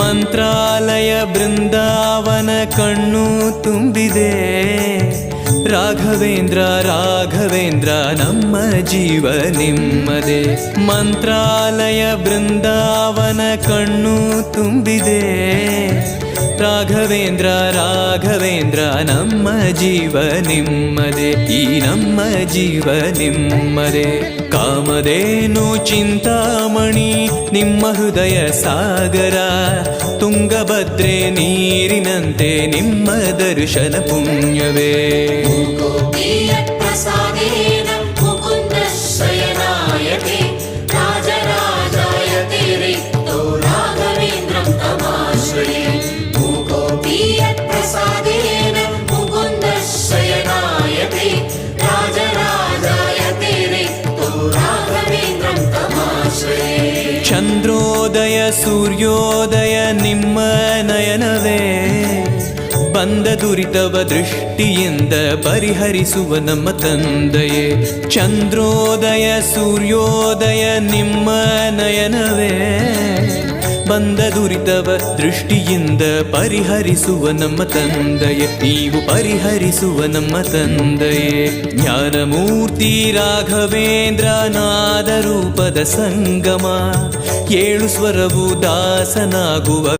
ಮಂತ್ರಾಲಯ ಬೃಂದಾವನ ಕಣ್ಣು ತುಂಬಿದೆ. ರಾಘವೇಂದ್ರ ರಾಘವೇಂದ್ರ ನಮ್ಮ ಜೀವ ನಿಮ್ಮದೇ. ಮಂತ್ರಾಲಯ ಬೃಂದಾವನ ಕಣ್ಣು ತುಂಬಿದೆ. ರಾಘವೇಂದ್ರ ರಾಘವೇಂದ್ರ ನಮ್ಮ ಜೀವ ನಿಮ್ಮದೇ. ಈ ನಮ್ಮ ಜೀವ ನಿಮ್ಮದೇ. ಕಾಮಧೇನು ಚಿಂತಾಮಣಿ ನಿಮ್ಮ ಹೃದಯ ಸಾಗರ. ತುಂಗಭದ್ರೆ ನೀರಿನಂತೆ ನಿಮ್ಮ ದರ್ಶನ ಪುಣ್ಯವೇ. ಚಂದ್ರೋದಯ ಸೂರ್ಯೋದಯ ನಿಮ್ಮ ನಯನವೇ. ಬಂದ ದುರಿತವ ದೃಷ್ಟಿಯಿಂದ ಪರಿಹರಿಸುವ ನಮ್ಮ ತಂದೆಯೇ. ಚಂದ್ರೋದಯ ಸೂರ್ಯೋದಯ ನಿಮ್ಮ ನಯನವೇ. ಬಂದ ದುರಿತವ ದೃಷ್ಟಿಯಿಂದ ಪರಿಹರಿಸುವ ನಮ್ಮ ತಂದೆಯೇ. ನೀವು ಪರಿಹರಿಸುವ ನಮ್ಮ ತಂದೆಯೇ. ಜ್ಞಾನಮೂರ್ತಿ ರಾಘವೇಂದ್ರ ನಾದ ರೂಪದ ಸಂಗಮ. ಏಳು ಸ್ವರವು ದಾಸನಾಗುವ